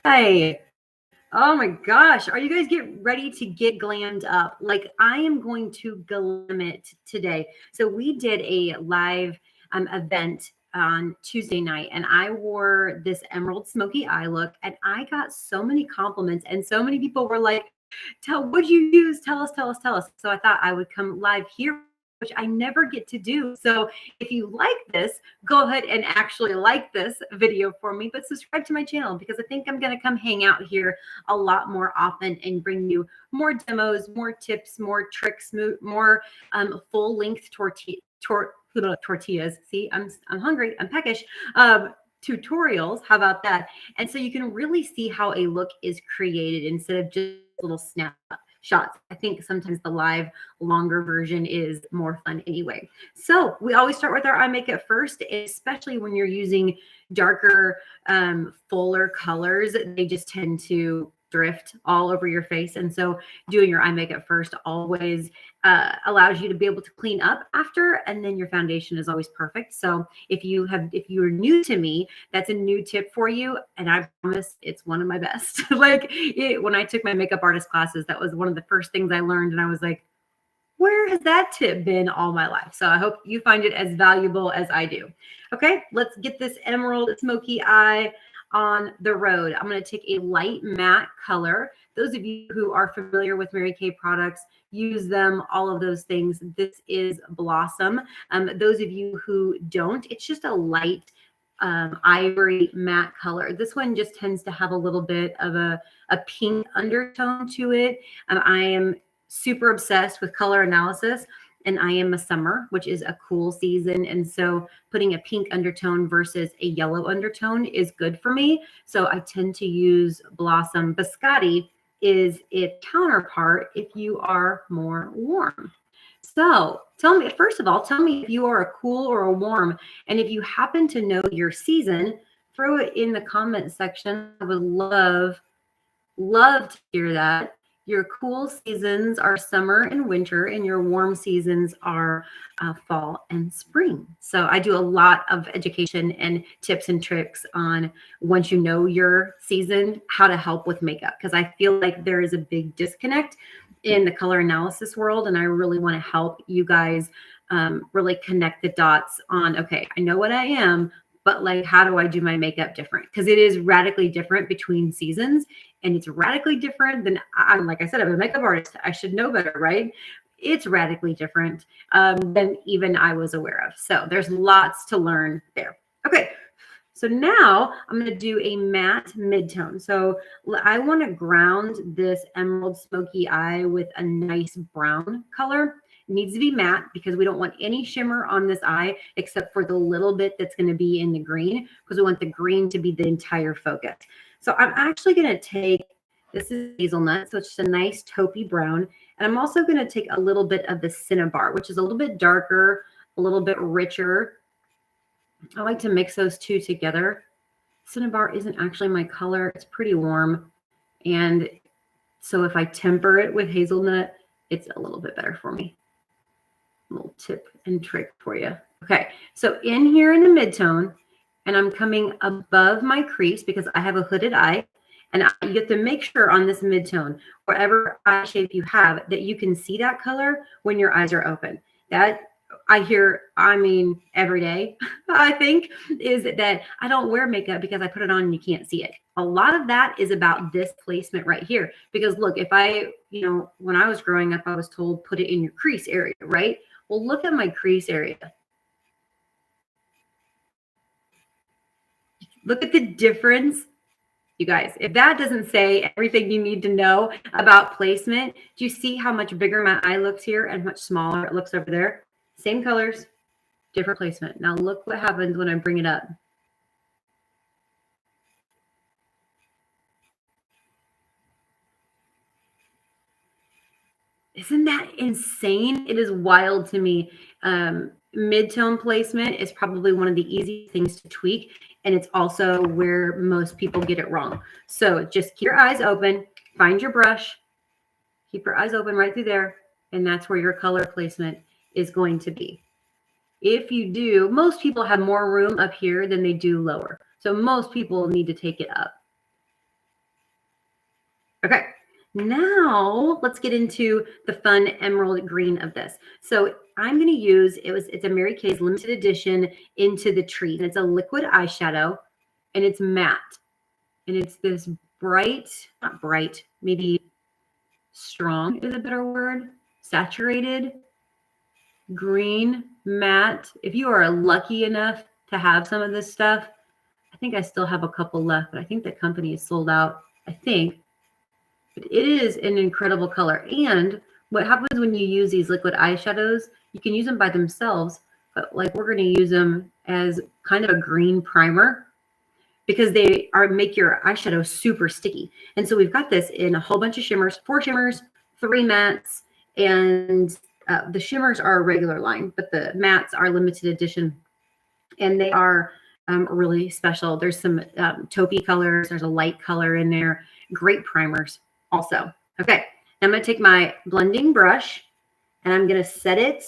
Hi. Oh my gosh. Are you guys get ready to get glammed up? Like I am going to glam it today. So we did a live event on Tuesday night and I wore this emerald smoky eye look and I got so many compliments and so many people were like, tell what you use, tell us, tell us, tell us. So I thought I would come live here, which I never get to do. So if you like this, go ahead and actually like this video for me, but subscribe to my channel because I think I'm going to come hang out here a lot more often and bring you more demos, more tips, more tricks, more full length tortillas. See, I'm hungry. I'm peckish. Tutorials. How about that? And so you can really see how a look is created instead of just little snap shots. I think sometimes the live longer version is more fun anyway. So we always start with our eye makeup first, especially when you're using darker, fuller colors. They just tend to drift all over your face. And so doing your eye makeup first always allows you to be able to clean up after, and then your foundation is always perfect. So if you're new to me, that's a new tip for you. And I promise it's one of my best. When I took my makeup artist classes, that was one of the first things I learned. And I was like, where has that tip been all my life? So I hope you find it as valuable as I do. Okay, let's get this emerald smoky eye on the road. I'm going to take a light matte color. Those of you who are familiar with Mary Kay products, use them, all of those things. This is Blossom. Those of you who don't, it's just a light ivory matte color. This one just tends to have a little bit of a pink undertone to it. I am super obsessed with color analysis, and I am a summer, which is a cool season. And so putting a pink undertone versus a yellow undertone is good for me. So I tend to use Blossom. Biscotti is its counterpart if you are more warm. So tell me, first of all, tell me if you are a cool or a warm. And if you happen to know your season, throw it in the comment section. I would love to hear that. Your cool seasons are summer and winter, and your warm seasons are fall and spring. So I do a lot of education and tips and tricks on, once you know your season, how to help with makeup, because I feel like there is a big disconnect in the color analysis world. And I really want to help you guys really connect the dots on, okay, I know what I am, but like, how do I do my makeup different? Because it is radically different between seasons, and it's radically different than, like I said, I'm a makeup artist. I should know better, right? It's radically different than even I was aware of. So there's lots to learn there. Okay. So now I'm going to do a matte midtone. So I want to ground this emerald smoky eye with a nice brown color. It needs to be matte because we don't want any shimmer on this eye except for the little bit that's going to be in the green, because we want the green to be the entire focus. So I'm actually going to take, this is hazelnut, so it's just a nice taupey brown. And I'm also going to take a little bit of the cinnabar, which is a little bit darker, a little bit richer. I like to mix those two together. Cinnabar isn't actually my color. It's pretty warm. And so if I temper it with hazelnut, it's a little bit better for me. A little tip and trick for you. Okay, so in here in the midtone, and I'm coming above my crease because I have a hooded eye. And you have to make sure on this midtone, whatever eye shape you have, that you can see that color when your eyes are open. That I hear, every day, I think, is that I don't wear makeup because I put it on and you can't see it. A lot of that is about this placement right here. Because look, if when I was growing up, I was told put it in your crease area, right? Well, look at my crease area. Look at the difference. You guys, if that doesn't say everything you need to know about placement, do you see how much bigger my eye looks here and much smaller it looks over there? Same colors, different placement. Now look what happens when I bring it up. Isn't that insane? It is wild to me. Mid-tone placement is probably one of the easiest things to tweak, and it's also where most people get it wrong. So just keep your eyes open, find your brush, keep your eyes open right through there, and that's where your color placement is going to be. If you do, most people have more room up here than they do lower. So most people need to take it up. Okay, now let's get into the fun emerald green of this. So I'm going to use, it's a Mary Kay's limited edition Into the Trees. It's a liquid eyeshadow and it's matte. And it's this bright, not bright, maybe strong is a better word, saturated green matte. If you are lucky enough to have some of this stuff, I think I still have a couple left, but I think the company is sold out, I think. But it is an incredible color. And what happens when you use these liquid eyeshadows, you can use them by themselves, but like we're going to use them as kind of a green primer because they make your eyeshadow super sticky. And so we've got this in a whole bunch of shimmers, 4 shimmers, 3 mattes, and the shimmers are a regular line, but the mattes are limited edition, and they are really special. There's some taupey colors. There's a light color in there. Great primers also. Okay, I'm going to take my blending brush, and I'm going to set it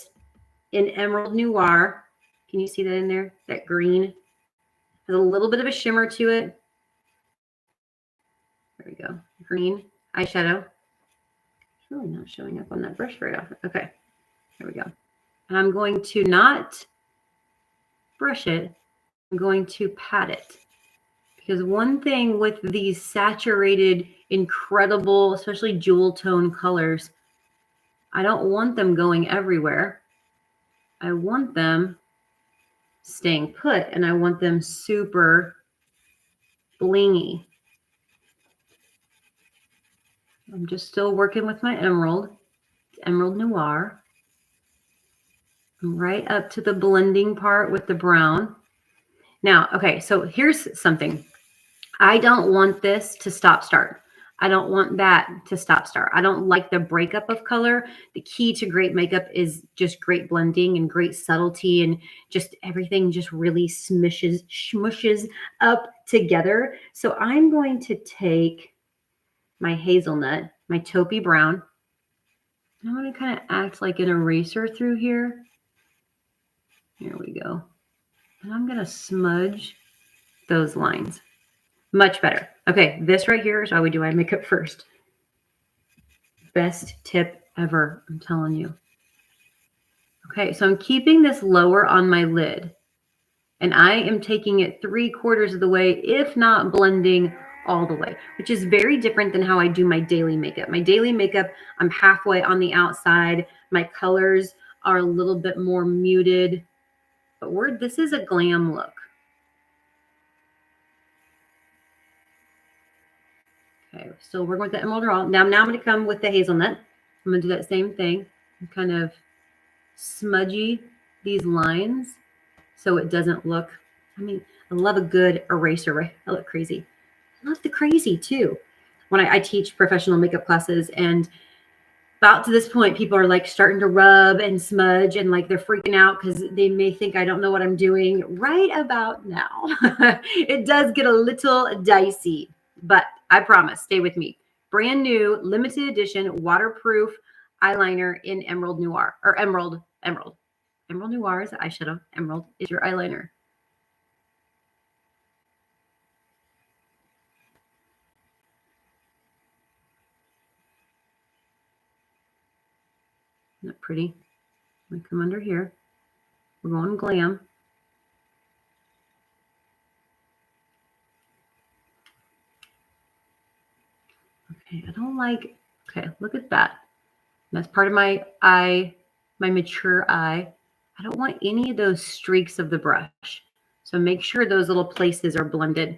in Emerald Noir. Can you see that in there? That green. Has a little bit of a shimmer to it. There we go. Green eyeshadow. It's really not showing up on that brush very often. Okay, there we go. And I'm going to not brush it. I'm going to pat it. Because one thing with these saturated, incredible, especially jewel tone colors, I don't want them going everywhere. I want them staying put, and I want them super blingy. I'm just still working with my emerald. It's Emerald Noir. I'm right up to the blending part with the brown. Now, okay, so here's something. I don't want this to stop start. I don't want that to stop start. I don't like the breakup of color. The key to great makeup is just great blending and great subtlety, and just everything just really smushes up together. So I'm going to take my hazelnut, my taupey brown. I'm going to kind of act like an eraser through here. Here we go. And I'm going to smudge those lines. Much better. Okay, this right here is how we do eye makeup first. Best tip ever, I'm telling you. Okay, so I'm keeping this lower on my lid, and I am taking it 3/4 of the way, if not blending all the way, which is very different than how I do my daily makeup. My daily makeup, I'm halfway on the outside. My colors are a little bit more muted, but this is a glam look. Okay, we're still working with the emerald raw. Now I'm going to come with the hazelnut. I'm going to do that same thing. And kind of smudgy these lines so it doesn't look, I mean, I love a good eraser, right? I look crazy. I love the crazy too. When I teach professional makeup classes, and about to this point, people are like starting to rub and smudge, and like they're freaking out because they may think I don't know what I'm doing. Right about now, it does get a little dicey, but I promise, stay with me. Brand new, limited edition, waterproof eyeliner in Emerald Noir, or Emerald. Emerald Noir is the eyeshadow. Emerald is your eyeliner. Isn't that pretty? I'm going to come under here. We're going glam. Okay, I don't like, okay, look at that. That's part of my eye, my mature eye. I don't want any of those streaks of the brush. So make sure those little places are blended.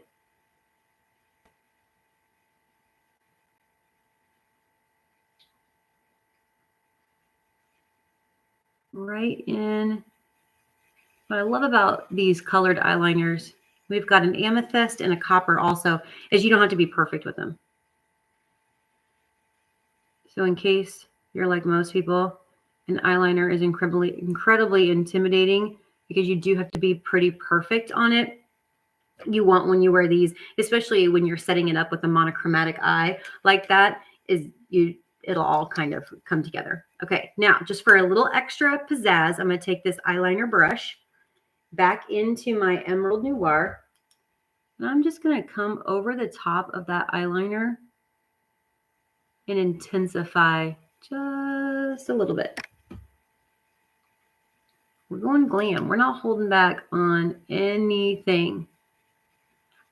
Right in. What I love about these colored eyeliners, we've got an amethyst and a copper also, is you don't have to be perfect with them. So in case you're like most people, an eyeliner is incredibly intimidating because you do have to be pretty perfect on it. You want, when you wear these, especially when you're setting it up with a monochromatic eye like that, it'll all kind of come together. Okay, now just for a little extra pizzazz, I'm going to take this eyeliner brush back into my Emerald Noir, and I'm just going to come over the top of that eyeliner and intensify just a little bit. We're going glam. We're not holding back on anything.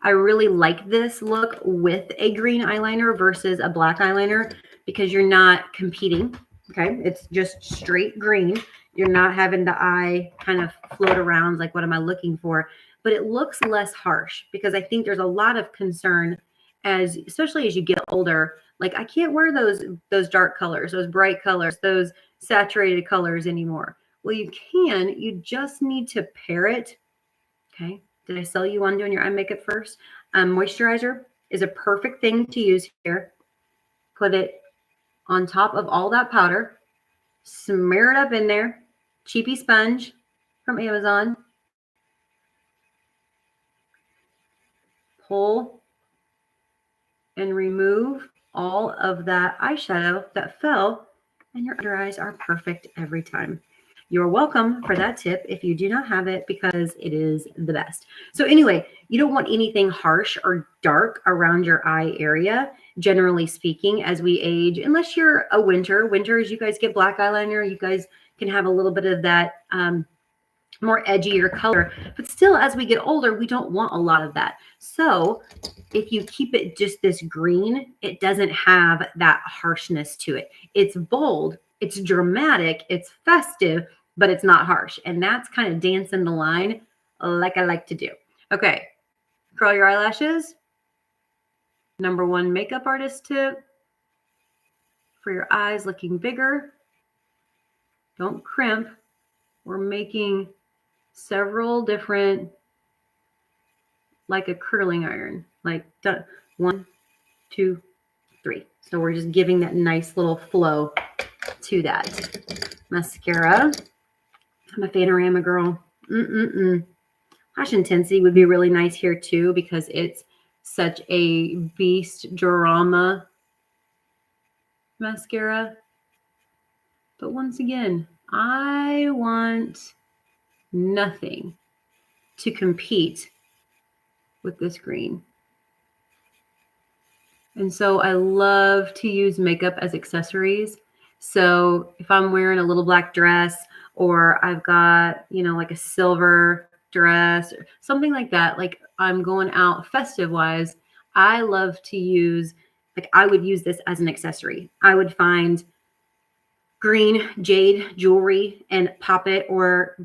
I really like this look with a green eyeliner versus a black eyeliner because you're not competing. Okay. It's just straight green. You're not having the eye kind of float around like, what am I looking for? But it looks less harsh because I think there's a lot of concern especially as you get older. Like, I can't wear those dark colors, those bright colors, those saturated colors anymore. Well, you can. You just need to pair it. Okay. Did I sell you on doing your eye makeup first? Moisturizer is a perfect thing to use here. Put it on top of all that powder. Smear it up in there. Cheapy sponge from Amazon. Pull and remove all of that eyeshadow that fell, and your under eyes are perfect every time. You're welcome for that tip if you do not have it, because it is the best. So anyway, you don't want anything harsh or dark around your eye area, generally speaking, as we age, unless you're a winter. Winters, you guys get black eyeliner. You guys can have a little bit of that more edgier color. But still, as we get older, we don't want a lot of that. So if you keep it just this green, it doesn't have that harshness to it. It's bold, it's dramatic, it's festive, but it's not harsh. And that's kind of dancing the line like I like to do. Okay, curl your eyelashes. Number one makeup artist tip for your eyes looking bigger. Don't crimp. We're making several different, like a curling iron, like 1, 2, 3. So we're just giving that nice little flow to that. Mascara. I'm a Fanorama girl. Lash Intensity would be really nice here too, because it's such a beast drama mascara. But once again, I want nothing to compete with this green. And so I love to use makeup as accessories. So if I'm wearing a little black dress, or I've got, like a silver dress or something like that, like I'm going out festive wise, I love to use, like, I would use this as an accessory. I would find green jade jewelry and pop it, or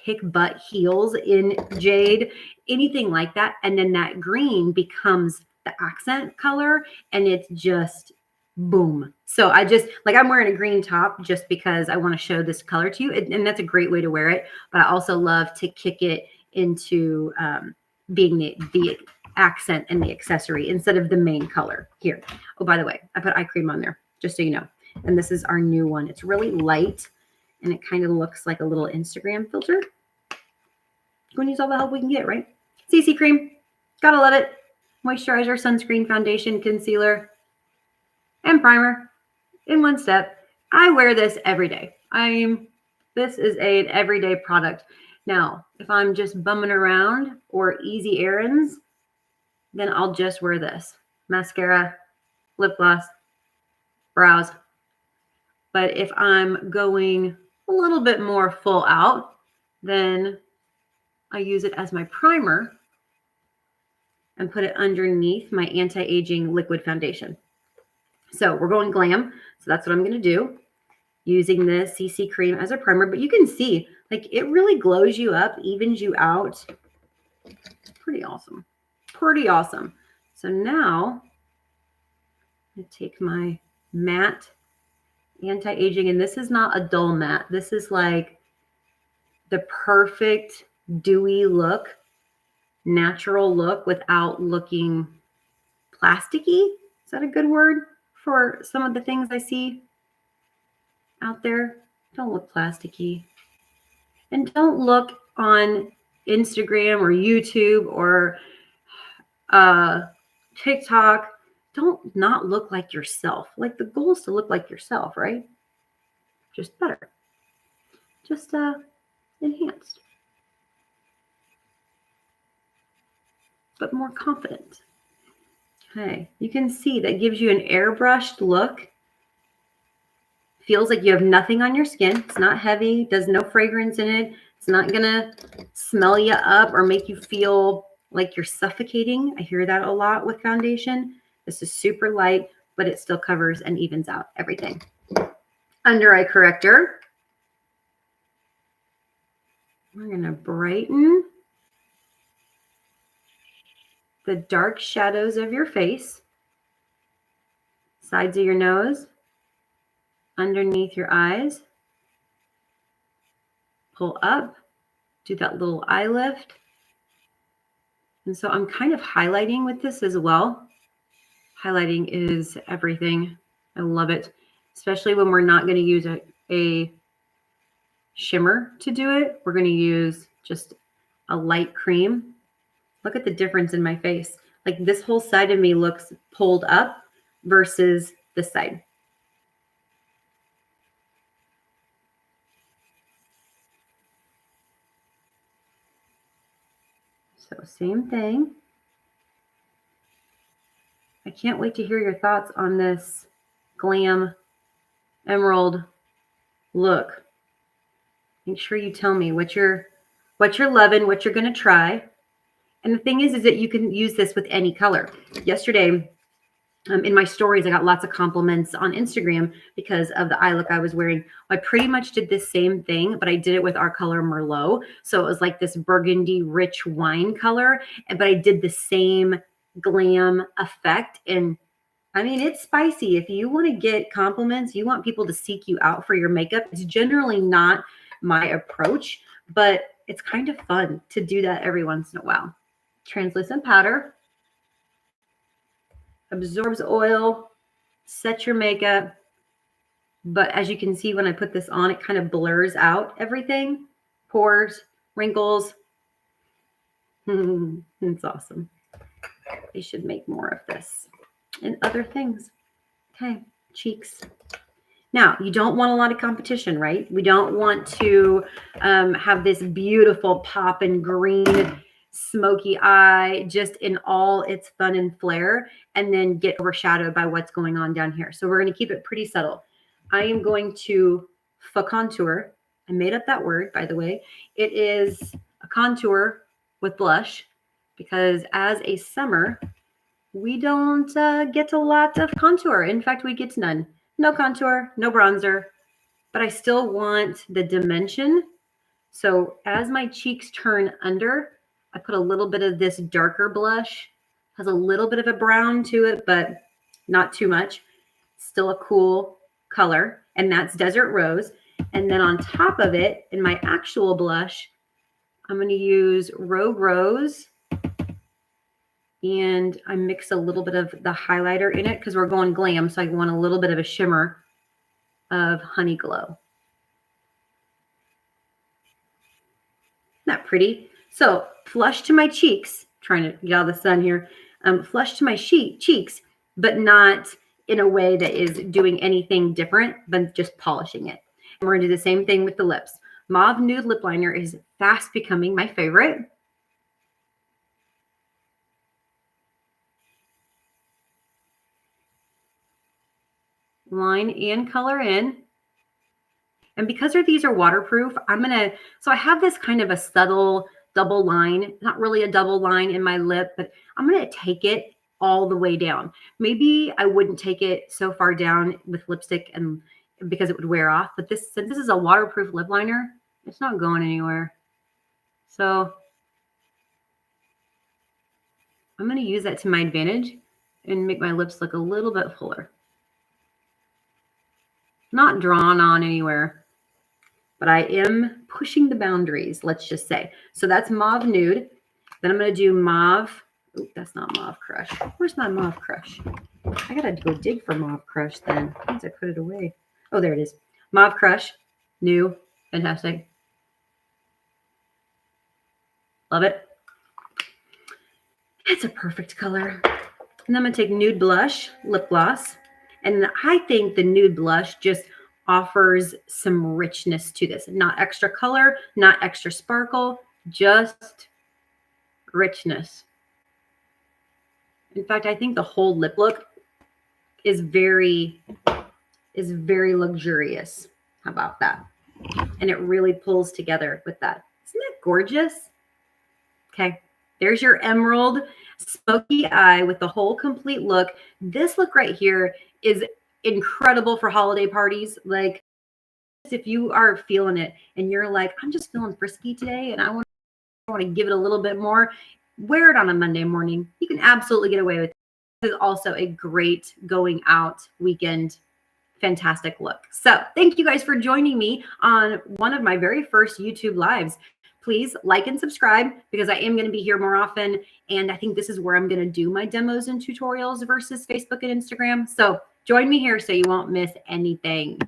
kick butt heels in jade, anything like that. And then that green becomes the accent color, and it's just boom. So I just, like, I'm wearing a green top just because I want to show this color to you. And that's a great way to wear it. But I also love to kick it into being the accent and the accessory instead of the main color here. Oh, by the way, I put eye cream on there, just so you know. And this is our new one. It's really light, and it kind of looks like a little Instagram filter. Going to use all the help we can get, right? CC cream. Gotta love it. Moisturizer, sunscreen, foundation, concealer, and primer in one step. I wear this every day. This is an everyday product. Now, if I'm just bumming around or easy errands, then I'll just wear this. Mascara, lip gloss, brows. But if I'm going a little bit more full out, then I use it as my primer and put it underneath my anti-aging liquid foundation. So we're going glam. So that's what I'm going to do, using the CC cream as a primer. But you can see, like, it really glows you up, evens you out. Pretty awesome. Pretty awesome. So now I take my matte anti-aging, and this is not a dull matte. This is like the perfect dewy look, natural look without looking plasticky. Is that a good word for some of the things I see out there? Don't look plasticky. And don't look on Instagram or YouTube or TikTok. Don't not look like yourself. Like, the goal is to look like yourself, right? Just better. Just enhanced. But more confident. Okay, you can see that gives you an airbrushed look. Feels like you have nothing on your skin. It's not heavy, does no fragrance in it. It's not gonna smell you up or make you feel like you're suffocating. I hear that a lot with foundation. This is super light, but it still covers and evens out everything. Under eye corrector. We're gonna brighten the dark shadows of your face, sides of your nose, underneath your eyes. Pull up, do that little eye lift. And so I'm kind of highlighting with this as well. Highlighting is everything. I love it, especially when we're not going to use a shimmer to do it. We're going to use just a light cream. Look at the difference in my face. Like this whole side of me looks pulled up versus this side. So same thing. I can't wait to hear your thoughts on this glam emerald look. Make sure you tell me what you're loving, what you're going to try. And the thing is that you can use this with any color. Yesterday, in my stories, I got lots of compliments on Instagram because of the eye look I was wearing. I pretty much did the same thing, but I did it with our color Merlot. So it was like this burgundy, rich wine color, but I did the same glam effect. And I mean, it's spicy. If you want to get compliments, you want people to seek you out for your makeup. It's generally not my approach, but it's kind of fun to do that every once in a while. Translucent powder. Absorbs oil, sets your makeup. But as you can see, when I put this on, it kind of blurs out everything. Pores, wrinkles. It's awesome. They should make more of this and other things. Okay, cheeks. Now, you don't want a lot of competition, right? We don't want to have this beautiful pop and green smoky eye just in all its fun and flair and then get overshadowed by what's going on down here. So we're going to keep it pretty subtle. I am going to contour. I made up that word, by the way. It is a contour with blush because as a summer, we don't get a lot of contour. In fact, we get none. No contour, no bronzer, but I still want the dimension. So as my cheeks turn under, I put a little bit of this darker blush. Has a little bit of a brown to it, but not too much. Still a cool color, and that's Desert Rose. And then on top of it, in my actual blush, I'm going to use Rogue Rose. And I mix a little bit of the highlighter in it because we're going glam, so I want a little bit of a shimmer of Honey Glow. Isn't that pretty? So flush to my cheeks, trying to get out of the sun here, flush to my cheeks, but not in a way that is doing anything different than just polishing it. And we're going to do the same thing with the lips. Mauve Nude Lip Liner is fast becoming my favorite. Line and color in. And because these are waterproof, so I have this kind of a subtle double line, not really a double line in my lip, but I'm going to take it all the way down. Maybe I wouldn't take it so far down with lipstick and because it would wear off, but since this is a waterproof lip liner, it's not going anywhere. So I'm going to use that to my advantage and make my lips look a little bit fuller. Not drawn on anywhere, but I am pushing the boundaries, let's just say. So that's Mauve Nude. Then I'm going to do Mauve. Oh, that's not Mauve Crush. Where's my Mauve Crush? I got to go dig for Mauve Crush then. Once I put it away. Oh, there it is. Mauve Crush. New. Fantastic. Love it. It's a perfect color. And then I'm going to take Nude Blush, lip gloss. And I think the nude blush just offers some richness to this. Not extra color, not extra sparkle, just richness. In fact, I think the whole lip look is very luxurious. How about that? And it really pulls together with that. Isn't that gorgeous? Okay, there's your emerald smoky eye with the whole complete look. This look right here is incredible for holiday parties. Like, if you are feeling it and you're like, I'm just feeling frisky today and I want to give it a little bit more, wear it on a Monday morning. You can absolutely get away with it. This is also a great going out weekend fantastic look. So thank you guys for joining me on one of my very first YouTube lives. Please like and subscribe because I am going to be here more often. And I think this is where I'm going to do my demos and tutorials versus Facebook and Instagram. So join me here so you won't miss anything.